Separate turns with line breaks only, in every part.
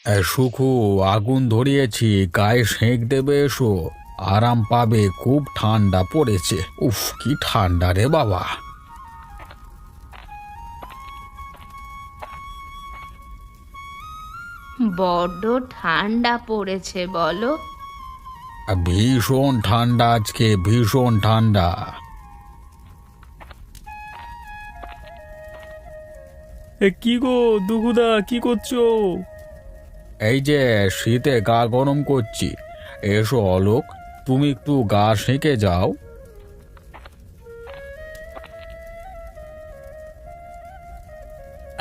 সুখু, আগুন ধরিয়েছি, গায়ে সেঁক দেবে, এসো। আরাম পাবে, খুব ঠান্ডা পড়েছে। উফ, কি ঠান্ডা রে বাবা!
বড্ড ঠান্ডা পড়েছে বলো।
ভীষণ ঠান্ডা আজকে, ভীষণ ঠান্ডা।
কি গো দুগুদা, কি করছো?
এই যে শীতে গা গরম করছি। এসো অলোক, তুমি একটু গা সেঁকে যাও।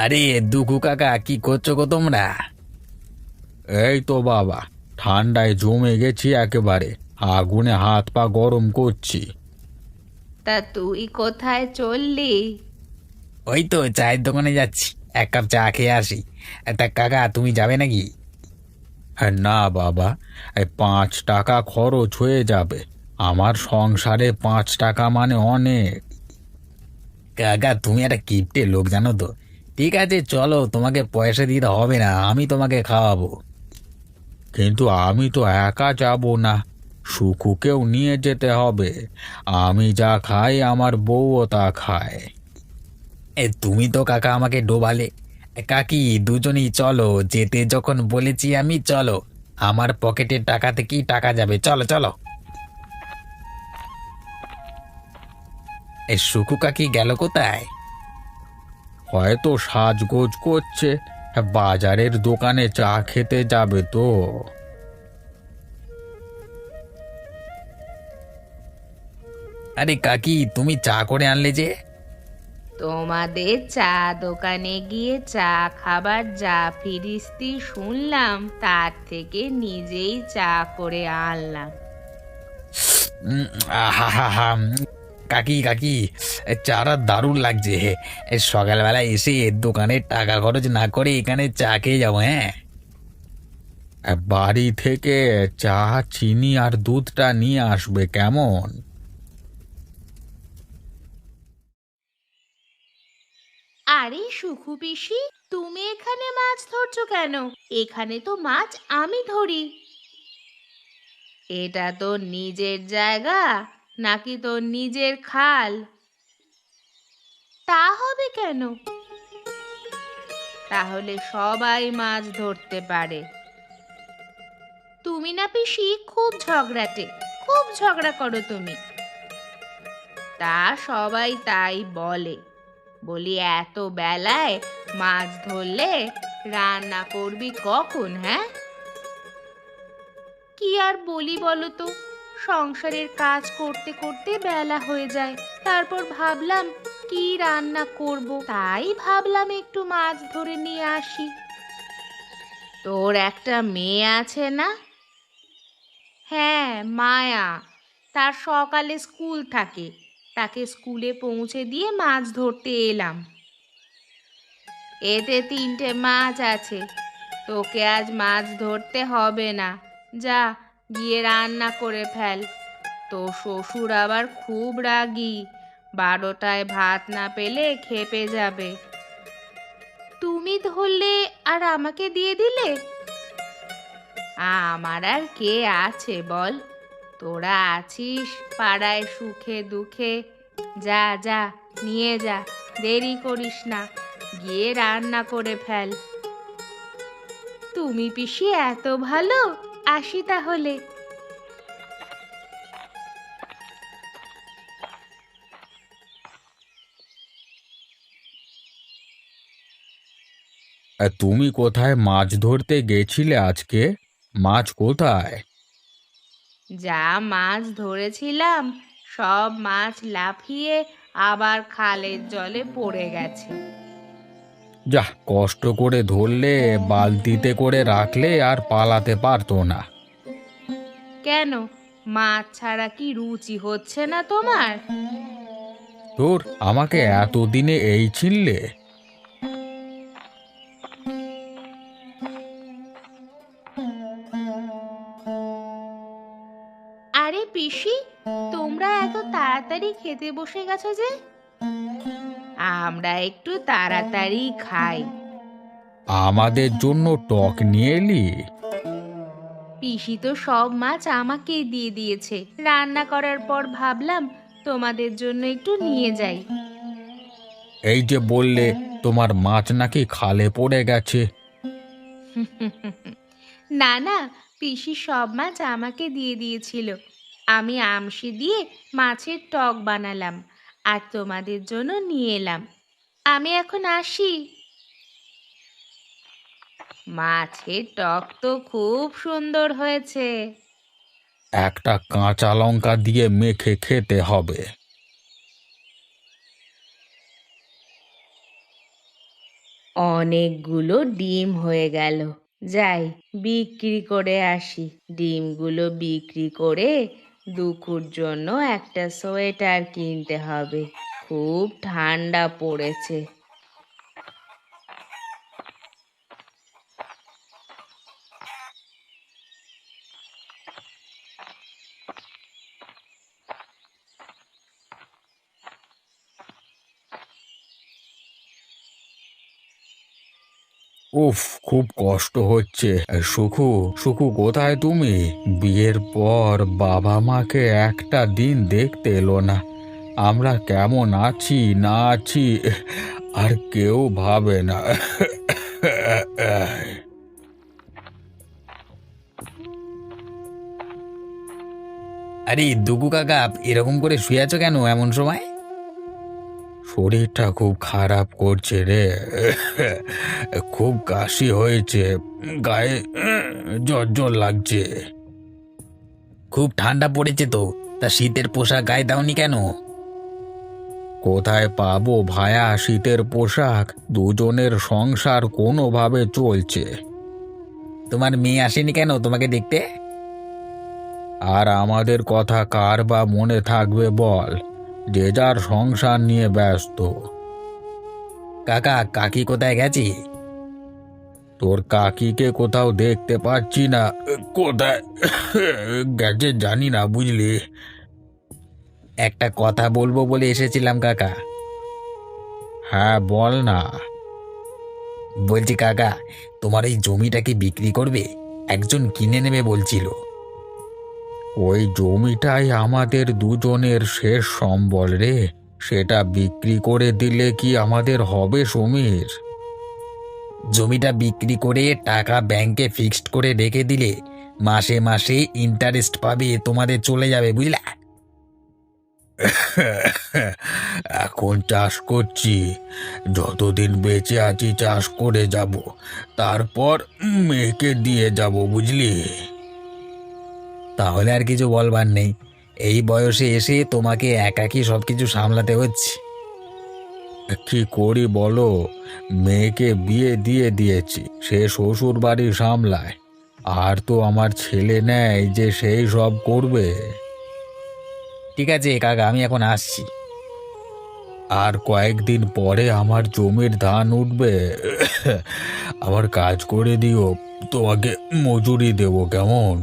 আরে দুঃখু কাকা, কি করছো গো তোমরা?
এই তো বাবা, ঠান্ডায় জমে গেছি একেবারে, আগুনে হাত পা গরম করছি।
তা তুই কোথায় চললি?
ওই তো চায়ের দোকানে যাচ্ছি, এক কাপ চা খেয়ে আসি। তা কাকা, তুমি যাবে নাকি?
হ্যাঁ, না বাবা, এই 5 টাকা খরচ হয়ে যাবে। আমার সংসারে 5 টাকা মানে অনেক।
কাকা, তুমি একটা কিপটে লোক জানো তো। ঠিক আছে চলো, তোমাকে পয়সা দিতে হবে না, আমি তোমাকে খাওয়াবো।
কিন্তু আমি তো একা যাব না, সুখুকেও নিয়ে যেতে হবে। আমি যা খাই আমার বউও তা খায়।
তুমি তো কাকা আমাকে ডোবালে। কাকি, দুজনেই চলো, যেতে যখন বলেছি আমি, চলো। আমার পকেটের টাকা থেকেই টাকা যাবে, চলো চলো। সুকু কাকি গেল কোথায়?
হয়তো সাজগোজ করছে, বাজারের দোকানে চা খেতে যাবে তো।
আরে কাকি, তুমি চা করে আনলে যে?
তোমাদের চা দোকানে গিয়ে চা খাবার যা ফিরিস্তি শুনলাম, তার থেকে নিজেই চা করে আনলাম।
আহা, কাকি কাকি, চাটা দারুণ লাগছে। সকালবেলা এসে দোকানে টাকা খরচ না করে এখানে চা খেয়ে যাবো, হ্যাঁ।
বাড়ি থেকে চা, চিনি আর দুধটা নিয়ে আসবে, কেমন?
আরে সুখু পিসি, তুমি এখানে মাছ ধরছো কেন? এখানে তো মাছ আমি ধরি। এটা তোর নিজের জায়গা নাকি তোর নিজের খাল? তা হবে কেন? তাহলে সবাই মাছ ধরতে পারে। তুমি না পিসি খুব ঝগড়াটে, খুব ঝগড়া করো তুমি। তা সবাই তাই বলে। বলি এত বেলায় মাছ ধরলে রান্না করবি কখন, হ্যাঁ? কি আর বলি বলো তো, সংসারের কাজ করতে করতে বেলা হয়ে যায়। তারপর ভাবলাম কি রান্না করব, তাই ভাবলাম একটু মাছ ধরে নিয়ে আসি। তোর একটা মেয়ে আছে না? হ্যাঁ, মায়া। তার সকালে স্কুল থাকে, তাকে স্কুলে পৌঁছে দিয়ে মাছ ধরতে এলাম। এতে 3টে মাছ আছে, তোকে আজ মাছ ধরতে হবে না। যা, গিয়ে রান্না করে ফেল। তো শ্বশুর আবার খুব রাগী, 12টায় ভাত না পেলে খেপে যাবে। তুমি ধরলে আর আমাকে দিয়ে দিলে? আমার আর কে আছে বল? তোরা আছিস পাড়ায় সুখে দুঃখে। যা যা, নিয়ে যা, দেরি করিস না, গিয়ে রান্না করে ফেল। তুমি পিসি এত ভালো, আসি তাহলে।
তুমি কোথায় মাছ ধরতে গেছিলে আজকে? মাছ কোথায়?
যা মাছ ধরেছিলাম সব মাছ লাফিয়ে আবার খালের জলে পড়ে গেছে।
যা, কষ্ট করে ধরলে, বালতিতে করে রাখলে আর পালাতে পারতো না।
কেন, মাছ ছাড়া কি রুচি হচ্ছে না তোমার?
তোর আমাকে এতদিনে এই চিনলে?
আরে পিসি, তোমরা এত তাড়াতাড়ি খেতে বসে গেছো যে? আমরা একটু তাড়াতাড়ি খাই।
আমাদের জন্য টক নিয়ে এলি?
পিসি তো সব মাছ আমাকেই দিয়ে দিয়েছে। রান্না করার পর ভাবলাম তোমাদের জন্য একটু নিয়ে যাই।
এই যে বললে তোমার মাছ নাকি খালে পড়ে গেছে।
না না, পিসি সব মাছ আমাকে দিয়ে দিয়েছিল। আমি আমশি দিয়ে মাছের টক বানালাম আর তোমাদের জন্য নিয়ে এলাম। আমি এখন আসি। মাছের টক তো খুব সুন্দর হয়েছে।
একটা কাঁচা লঙ্কা দিয়ে মেখে খেতে হবে।
অনেকগুলো ডিম হয়ে গেল। যাই, বিক্রি করে আসি। ডিমগুলো বিক্রি করে দুখুর জন্য একটা সোয়েটার কিনতে হবে। খুব ঠান্ডা পড়েছে।
উফ, খুব কষ্ট হচ্ছে। সুখু, সুখু কোথায় তুমি? বিয়ের পর বাবা মাকে একটা দিন দেখতে এলো না। আমরা কেমন আছি না আছি আর কেউ ভাবে না।
আরে দুগু কাকা, এরকম করে শুয়ে আছো কেন এমন সময়?
শরীরটা খুব খারাপ করছে রে। খুব কাশি হয়েছে, গায়ে জ্বর জ্বর লাগছে।
খুব ঠান্ডা পড়েছে তো, তা শীতের পোশাক গায়ে দাওনি কেন?
কোথায় পাবো ভায়া শীতের পোশাক? দুজনের সংসার কোনোভাবে চলছে।
তোমার মেয়ে আসেনি কেন তোমাকে দেখতে?
আর আমাদের কথা কার বা মনে থাকবে বল? যে যার সংসার নিয়ে ব্যস্ত।
কাকা কাকি কোথায় গেছে?
তোর কাকিকে কোথাও দেখতে পাচ্ছি না। কোথায় গেছে জানি না, বুঝলি।
একটা কথা বলবো বলে এসেছিলাম কাকা।
হ্যাঁ বল না।
বলছি কাকা, তোমার এই জমিটা কি বিক্রি করবে? একজন কিনে নেবে বলছিল।
ওই জমিটাই আমাদের দুজনের শেষ সম্বল রে। সেটা বিক্রি করে দিলে কি আমাদের হবে সমীর?
জমিটা বিক্রি করে টাকা ব্যাংকে ফিক্সড করে রেখে দিলে মাসে মাসে ইন্টারেস্ট পাবে, তোমাদের চলে যাবে, বুঝলা?
এখন চাষ করছি, যতদিন বেঁচে আছি চাষ করে যাব, তারপর মেয়েকে দিয়ে যাব, বুঝলি।
তাহলে আর কিছু বলবার নেই। এই বয়সে এসে তোমাকে একাকী সবকিছু সামলাতে হচ্ছে।
কি করি বলো? মেয়েকে বিয়ে দিয়ে দিয়েছি, সে শ্বশুর বাড়ি সামলায়। আর তো আমার ছেলে নেই যে সেই সব করবে।
ঠিক আছে কাকা, আমি এখন আসছি।
আর কয়েকদিন পরে আমার জমির ধান উঠবে। আমার কাজ করে দিও, তোমাকে মজুরি দেবো, কেমন?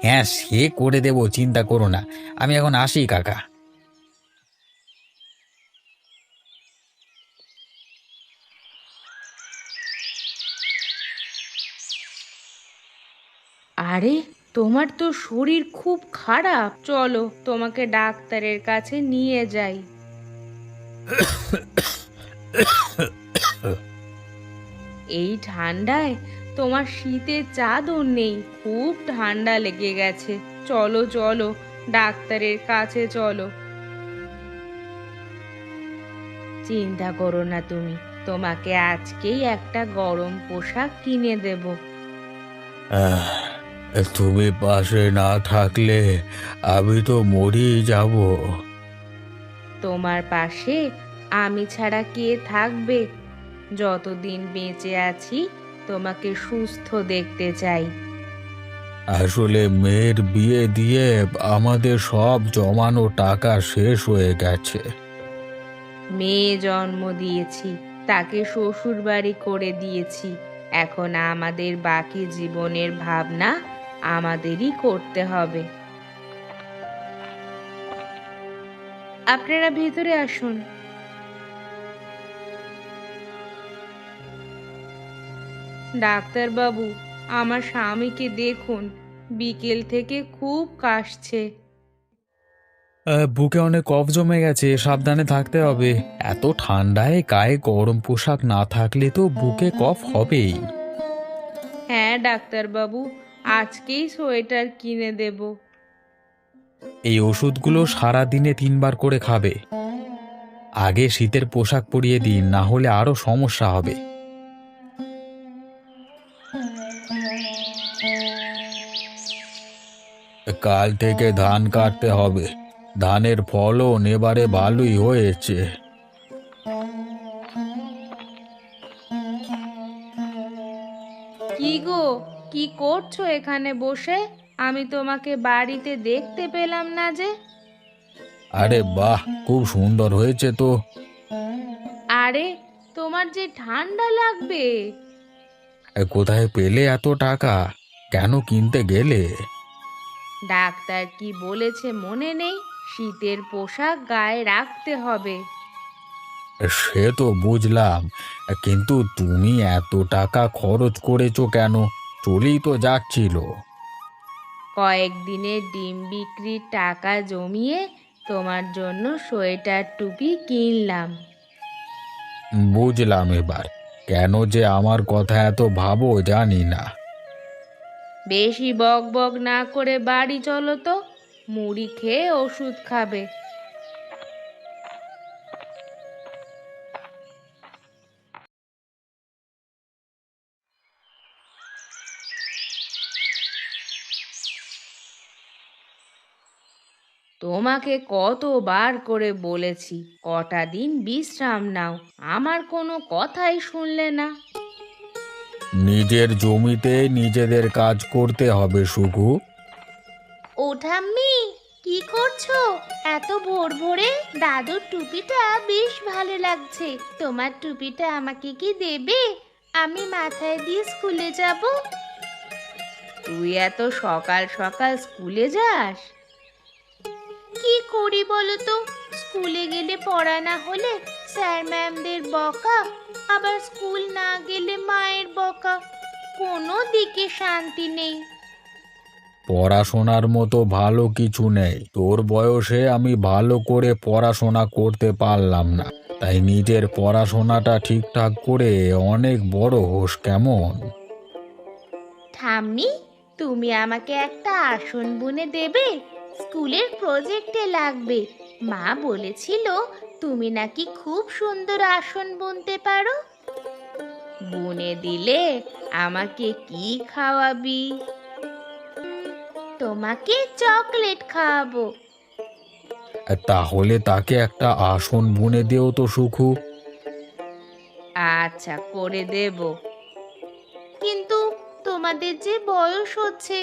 হ্যাঁ, সে করে দেবো, চিন্তা করো না। আমি এখন আসি কাকা।
আরে, তোমার তো শরীর খুব খারাপ। চলো তোমাকে ডাক্তারের কাছে নিয়ে যাই। এই ঠান্ডায় তোমার শীতের চাদর নেই, খুব ঠান্ডা লেগে গেছে। চলো চলো, ডাক্তারের কাছে চলো। চিন্তা করো না তুমি, তোমাকে আজকেই একটা গরম পোশাক কিনে দেব।
আহ, তুমি পাশে না থাকলে আমি তো মরেই যাব।
তোমার পাশে আমি ছাড়া কে থাকবে? যতদিন বেঁচে আছি তোমাকে সুস্থ দেখতে চাই।
আসলে মেয়ের বিয়ে দিয়ে আমাদের সব জমানো টাকা শেষ হয়ে গেছে।
মেয়ে জন্ম দিয়েছি, তাকে শ্বশুর বাড়ি করে দিয়েছি। এখন আমাদের বাকি জীবনের ভাবনা আমাদেরই করতে হবে। আপনারা ভেতরে আসুন। ডাক্তারবাবু, আমার স্বামীকে দেখুন, বিকেল থেকে খুব কাশছে।
বুকে অনেক কফ জমে গেছে, সাবধানে থাকতে হবে। এত ঠান্ডায় গায়ে গরম পোশাক না থাকলে তো বুকে কফ হবেই।
হ্যাঁ ডাক্তারবাবু, আজকেই সোয়েটার কিনে দেব।
এই ওষুধগুলো সারা দিনে 3 বার করে খাবে। আগে শীতের পোশাক পরিয়ে দিন, না হলে আরো সমস্যা হবে। কাল থেকে ধান কাটতে হবে। ধানের ফলন এবারে ভালোই হয়েছে।
কি গো, কি করছো এখানে বসে? আমি তোমাকে বাড়িতে দেখতে পেলাম না যে।
আরে বাহ, খুব সুন্দর হয়েছে তো।
আরে, তোমার যে ঠান্ডা লাগবে।
কোথায় পেলে এত টাকা? কেন কিনতে গেলে?
ডাক্তার কি বলেছে মনে নেই? শীতের পোশাক গায়ে রাখতে হবে।
সে তো বুঝলাম, কিন্তু তুমি এত টাকা খরচ করেছো কেন? চলেই তো যাচ্ছিল।
কয়েকদিনের ডিম বিক্রির টাকা জমিয়ে তোমার জন্য সোয়েটার টুপি কিনলাম।
বুঝলাম এবার। কেন যে আমার কথা এত ভাবো জানি না।
বেশি বক বক না করে বাড়ি চলো তো, মুড়ি খেয়ে ওষুধ খাবে। তোমাকে কতবার করে বলেছি কটা দিন বিশ্রাম নাও, আমার কোনো কথাই শুনলে না।
নিজের জমিতে নিজেদের কাজ করতে হবে শুধু।
ও ঠাম্মি, কি করছো এত ভোর ভোরে? দাদুর টুপিটা বেশ ভালো লাগছে। তোমার টুপিটা আমাকে কি দেবে? আমি মাথায় দিয়ে স্কুলে যাব। তুই এত সকাল সকাল স্কুলে যাস? কি করি বলো তো? স্কুলে গেলে পড়া না হলে স্যার ম্যামদের বকা, আবার স্কুল না গেলে মায়ের বকা। কোনো দিকে শান্তি নেই।
পড়াশোনার মতো ভালো কিছু নেই। তোর বয়সে আমি ভালো করে পড়াশোনা করতে পারলাম না, তাই নিজের পড়াশোনাটা ঠিকঠাক করে অনেক বড় হোস কেমন?
ঠাম্মি, তুমি আমাকে একটা আসন বুনে দেবে? স্কুলের প্রজেক্টে লাগবে। মা বলেছিল তুমি নাকি খুব সুন্দর আসন বুনতে পারো। বুনে দিলে আমাকে কি খাওয়াবি? তোমাকে চকলেট খাওয়াবো।
তাহলে তাকে একটা আসন বুনে দিও তো সুখু।
আচ্ছা, করে দেব। কিন্তু তোমাদের যে বয়স হচ্ছে,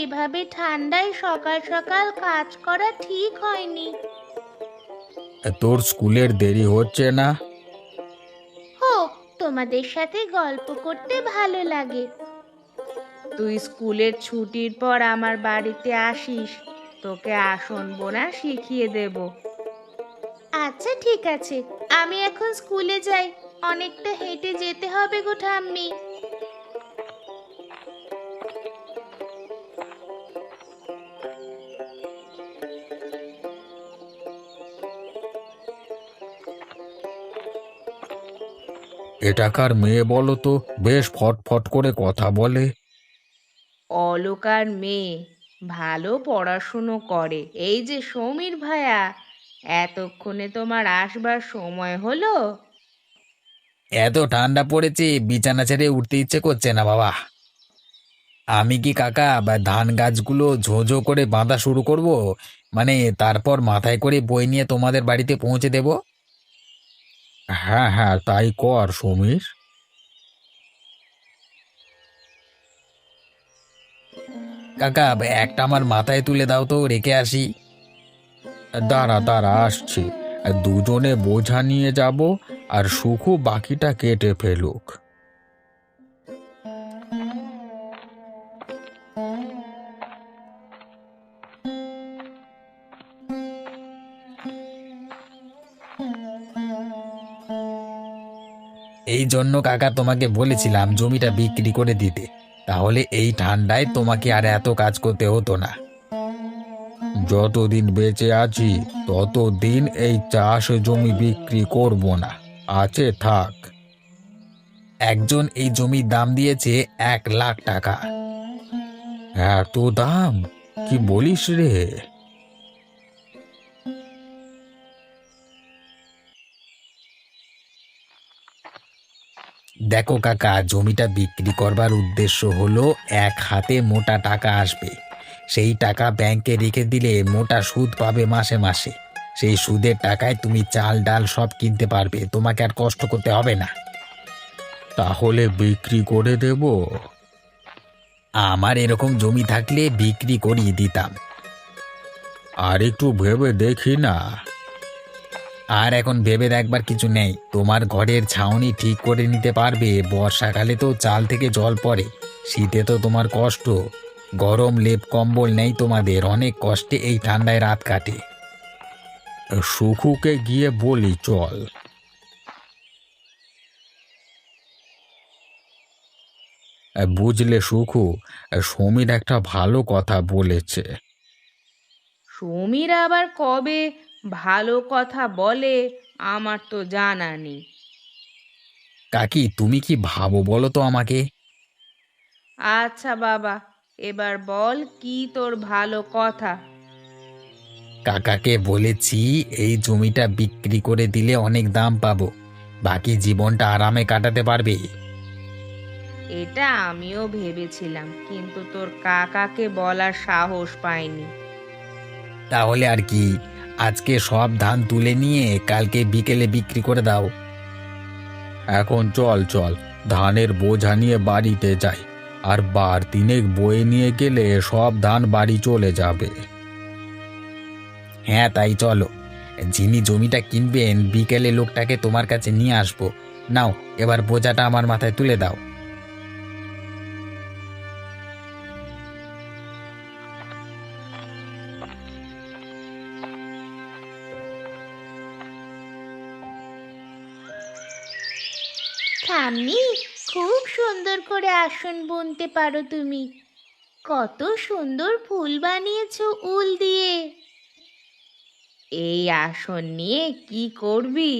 এভাবে ঠান্ডায় সকাল সকাল কাজ করা ঠিক হয়নি।
তোর স্কুলের দেরি হচ্ছে না?
হোক, তোমাদের সাথে গল্প করতে ভালো লাগে। তুই স্কুলের ছুটির পর আমার বাড়িতে আসিস, তোকে আসন বোনা শিখিয়ে দেব। আচ্ছা ঠিক আছে, আমি এখন স্কুলে যাই। অনেকটা হেঁটে যেতে হবে গো ঠাম্মি।
এটা কার মেয়ে বলো তো? বেশ ফটফট করে কথা বলে।
অলকার মেয়ে, ভালো পড়াশুনো করে। এই যে সমীর ভাইয়া, এতক্ষণে তোমার আসবার সময় হলো?
এত ঠান্ডা পড়েছে, বিছানা ছেড়ে উঠতে ইচ্ছে করছে না বাবা। আমি কি কাকা বা ধান গাছগুলো ঝোঝো করে বাঁধা শুরু করব, মানে তারপর মাথায় করে বই নিয়ে তোমাদের বাড়িতে পৌঁছে দেব?
হ্যাঁ হ্যাঁ, তাই কর সমীর।
কাকা, একটা আমার মাথায় তুলে দাও তো, রেখে আসি।
দাঁড়া দাঁড়া, আসছি। দুজনে বোঝা নিয়ে যাব, আর সুখু বাকিটা কেটে ফেলুক।
এই এই জন্য কাকা তোমাকে বলেছিলাম জমিটা বিক্রি করে দিতে, তাহলে এই ঠান্ডায় তোমাকে আর এত কাজ করতে হতো না।
যতদিন বেঁচে আছি ততদিন এই চাষ জমি বিক্রি করব না, আছে থাক।
একজন এই জমির দাম দিয়েছে 1,00,000 টাকা।
এত দাম? কি বলিস রে?
দেখো কাকা, জমিটা বিক্রি করবার উদ্দেশ্য হলো এক হাতে মোটা টাকা আসবে। সেই টাকা ব্যাংকে রেখে দিলে মোটা সুদ পাবে মাসে মাসে। সেই সুদের টাকায় তুমি চাল ডাল সব কিনতে পারবে, তোমাকে আর কষ্ট করতে হবে না।
তাহলে বিক্রি করে দেব?
আমার এরকম জমি থাকলে বিক্রি করিয়ে দিতাম।
আর একটু ভেবে দেখি না।
আর এখন ভেবে দেখবার কিছু নেই, তোমার ঘরের ছাউনি ঠিক করে নিতে পারবে। বর্ষাকালে তো চাল থেকে জল পড়ে, শীতে তো তোমার কষ্ট, গরম লেপ কম্বল নেই তোমাদের, অনেক কষ্টে এই ঠান্ডায় রাত কাটে।
সুখুকে গিয়ে বলি চল। বুঝলে সুখু, সমীর একটা ভালো কথা বলেছে।
সমীর আবার কবে ভালো কথা বলে আমার তো জানা নেই।
কাকি, তুমি কি ভাবো বলো তো আমাকে?
আচ্ছা বাবা, এবার বল কি তোর ভালো কথা।
কাকাকে বলেছি এই জমিটা বিক্রি করে দিলে অনেক দাম পাবো, বাকি জীবনটা আরামে কাটাতে পারবে।
এটা আমিও ভেবেছিলাম, কিন্তু তোর কাকাকে বলার সাহস পাইনি।
তাহলে আর কি, আজকে সব ধান তুলে নিয়ে কালকে বিকেলে বিক্রি করে দাও।
এখন চল চল, ধানের বোঝা নিয়ে বাড়িতে যাই। আর বার তিনেক বয়ে নিয়ে গেলে সব ধান বাড়ি চলে যাবে।
হ্যাঁ তাই চলো, যিনি জমিটা কিনবেন বিকেলে লোকটাকে তোমার কাছে নিয়ে আসবো। নাও, এবার বোঝাটা আমার মাথায় তুলে দাও।
ঠাম্মি, খুব সুন্দর করে আসন বুনতে পারো তুমি। কত সুন্দর ফুল বানিয়েছো উল দিয়ে। এই আসন নিয়ে কি করবি?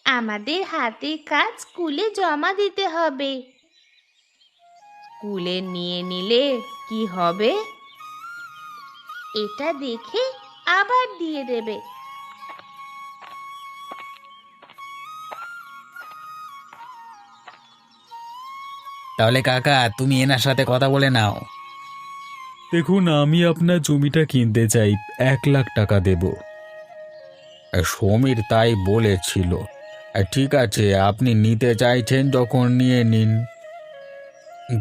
আমাদের হাতের কাজ স্কুলে জমা দিতে হবে। স্কুলে নিয়ে নিলে কি হবে? এটা দেখে আবার দিয়ে দেবে।
তাহলে কাকা, তুমি এনার সাথে কথা বলে নাও।
দেখুন, আমি আপনার জমিটা কিনতে চাই, 1,00,000 টাকা দেব।
সমীর তাই বলেছিল। ঠিক আছে, আপনি নিতে চাইছেন যখন নিয়ে নিন।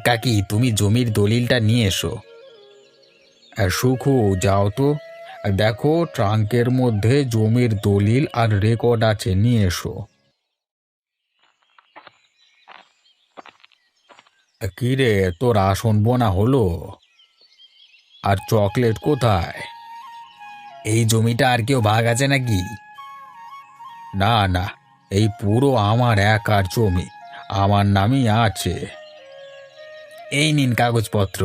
কাকি, তুমি জমির দলিলটা নিয়ে এসো।
সুখু, যাও তো, দেখো ট্রাঙ্কের মধ্যে জমির দলিল আর রেকর্ড আছে, নিয়ে এসো। কি রে, তোর আসন বোনা হলো? আর চকলেট কোথায়?
এই জমিটা আর কেউ ভাগ আছে নাকি?
না না, এই পুরো আমার একার জমি, আমার নামই আছে।
এই নিন কাগজপত্র।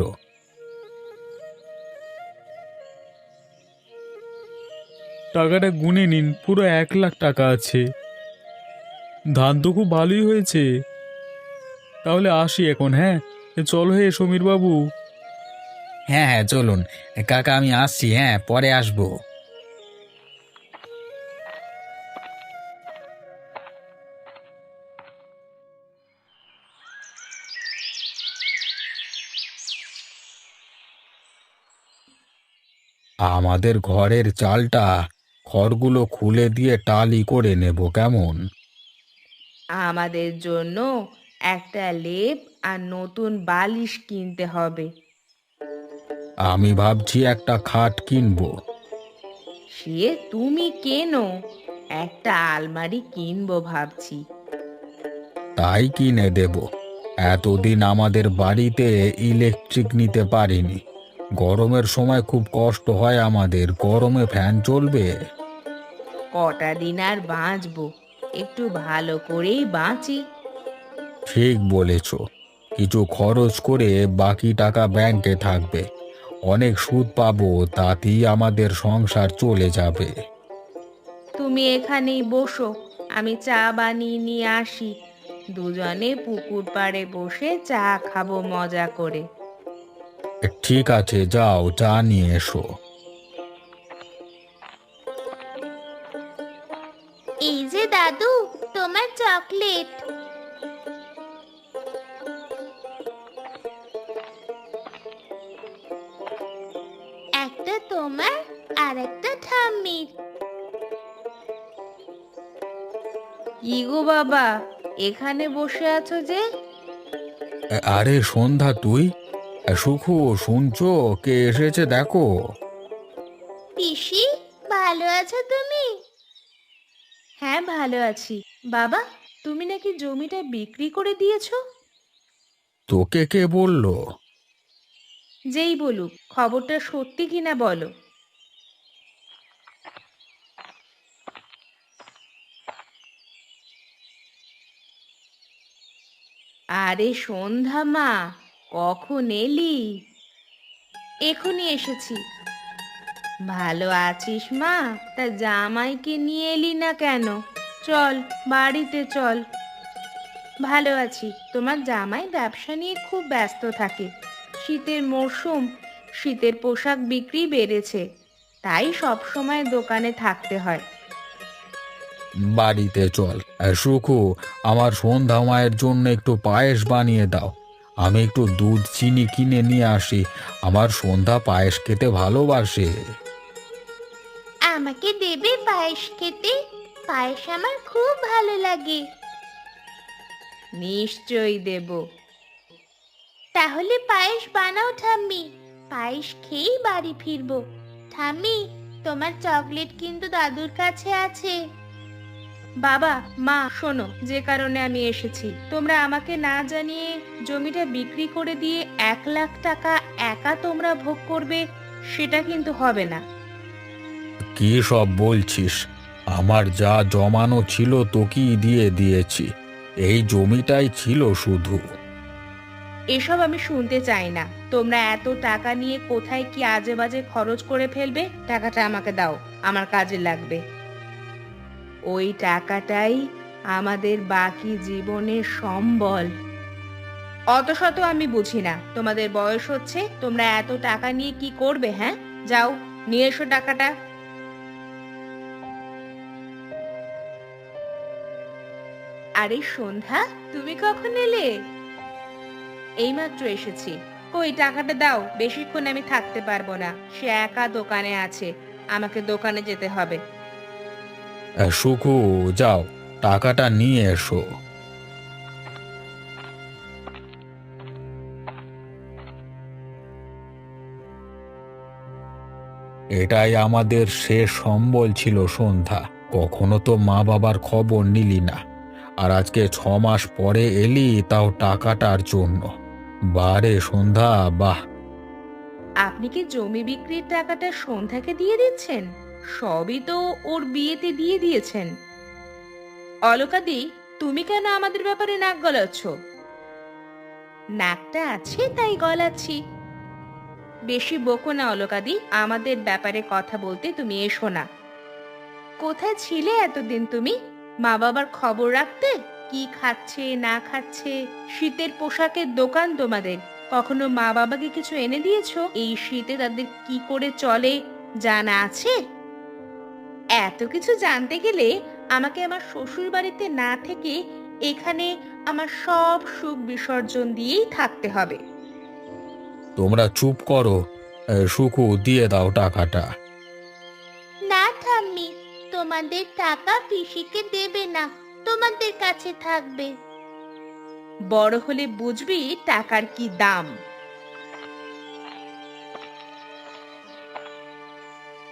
টাকাটা গুনে নিন, পুরো 1,00,000 টাকা আছে। ধান তো খুব ভালোই হয়েছে। তাহলে আসি এখন, হ্যাঁ? চলো হে সমীর বাবু।
হ্যাঁ হ্যাঁ চলুন কাকা, আমি আসছি, হ্যাঁ পরে আসবো।
আমাদের ঘরের চালটা খড়গুলো খুলে দিয়ে টালি করে নেব, কেমন?
আমাদের জন্য একটা লেপ আর নতুন বালিশ কিনতে হবে।
আমি ভাবছি একটা খাট কিনবো।
সে তুমি কেনো, একটা আলমারি কিনবো ভাবছি।
তাই কিনে দেব। এতদিন আমাদের বাড়িতে ইলেকট্রিক নিতে পারিনি, গরমের সময় খুব কষ্ট হয় আমাদের, গরমে ফ্যান চলবে?
কটা দিন আর বাঁচবো, একটু ভালো করেই বাঁচি।
ঠিক বলেছ, কিছু খরচ করে বাকি টাকা ব্যাংকে থাকবে, অনেক সুদ পাবো, তাতেই আমাদের সংসার চলে যাবে।
তুমি এখানেই বসো, আমি চা বানিয়ে নিয়ে আসি। দুজনে পুকুর পাড়ে বসে চা খাবো মজা করে।
ঠিক আছে, যাও চা নিয়ে এসো।
এই যে দাদু, তোমার চকলেট। একটা তোমার আর একটা ঠাম্মির। কি গো বাবা, এখানে বসে আছো যে?
আরে সন্ধ্যা, তুই? সুখু, শুনছো কে এসেছে দেখো।
পিসি, ভালো আছো তুমি? হ্যাঁ, ভালো আছি। বাবা, তুমি নাকি জমিটা বিক্রি করে দিয়েছো?
তোকে কে বললো?
যেই বলুক, খবরটা সত্যি কিনা বলো। আরে সন্ধ্যা মা, কখন এলি? এখনই এসেছি। ভালো আছিস মা? তা জামাইকে নিয়ে এলি না কেন? চল, বাড়িতে চল। ভালো আছি। তোমার জামাই ব্যবসা নিয়ে খুব ব্যস্ত থাকে। শীতের মরশুম, শীতের পোশাক বিক্রি বেড়েছে, তাই সব সময় দোকানে থাকতে হয়।
বাড়িতে চল। সুখু, আমার সন্ধ্যা মায়ের জন্য একটু পায়েস বানিয়ে দাও। আমি একটু দুধ চিনি কিনে নিয়ে আসি, আমার সন্ধ্যা পায়েস খেতে ভালোবাসে।
আমাকে দেবে পায়েস খেতে? পায়েস আমার খুব ভালো লাগে। নিশ্চয়ই দেব। তাহলে পায়েস বানাও ঠাম্মি, পায়েস খেয়েই বাড়ি ফিরবো। ঠাম্মি, তোমার চকলেট কিন্তু দাদুর কাছে আছে। বাবা, মা, শোনো, যে কারণে আমি এসেছি, তোমরা আমাকে না জানিয়ে জমিটা বিক্রি করে দিয়ে 1,00,000 টাকা একা তোমরা ভোগ করবে, সেটা কিন্তু হবে না।
কি সব বলছিস? আমার যা জমানো ছিল তোকেই দিয়ে দিয়েছি, এই জমিটাই ছিল শুধু।
এসব আমি শুনতে চাই না। তোমরা এত টাকা নিয়ে কোথায় কি আজে বাজে খরচ করে ফেলবে? টাকাটা আমাকে দাও, আমার কাজে লাগবে। ওই টাকাটাই আমাদের বাকি জীবনের সম্বল। অত শত আমি বুঝি না। তোমাদের বয়স হচ্ছে, তোমরা এত টাকা নিয়ে কি করবে? হ্যাঁ, যাও, নিয়ে এসো টাকাটা। আরে সন্ধ্যা, তুমি কখন এলে? এইমাত্র এসেছি। কই টাকাটা দাও, বেশিক্ষণ আমি থাকতে পারবো না। সে একা দোকানে আছে, আমাকে দোকানে যেতে হবে।
সুখু, যাও, টাকাটা নিয়ে এসো। এটাই আমাদের শেষ সম্বল ছিল সন্ধ্যা। কখনো তো মা বাবার খবর নিলি না, আর আজকে 6 মাস পরে এলি, তাও টাকাটার জন্য। বারে সন্ধ্যা, বাহ!
আপনি কি জমি বিক্রির টাকাটা সন্ধ্যাকে দিয়ে দিচ্ছেন? সবই তো ওর বিয়েতে দিয়ে দিয়েছেন। অলকাদি, তুমি কেন আমাদের ব্যাপারে নাক গলাচ্ছ? নাকটা আছে তাই গলাচ্ছি। বেশি বকো না অলকাদি, আমাদের ব্যাপারে কথা বলতে তুমি এসো না। কোথায় ছিলে এতদিন তুমি? মা বাবার খবর রাখতে? কি খাচ্ছে না খাচ্ছে? শীতের পোশাকের দোকান তোমাদের, কখনো মা বাবাকে কিছু এনে দিয়েছো? এই শীতে তাদের কি করে চলে জানা আছে? এত কিছু জানতে গেলে আমাকে আমার শ্বশুর বাড়িতে না থেকে এখানে আমার সব সুখ বিসর্জন দিয়েই থাকতে হবে।
তোমরা চুপ করো। সুখু, দিয়ে দাও টাকাটা।
না ঠাম্মি, তোমাদের টাকা পিসিকে দেবে না, তোমাদের কাছে থাকবে। বড় হলে বুঝবি টাকার কি দাম।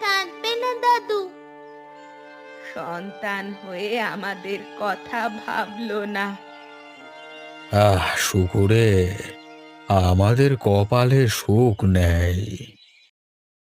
কাঁদবে না দাদু? সন্তান হয়ে আমাদের কথা ভাবলো না।
সুখু রে, আমাদের কপালে সুখ নেই।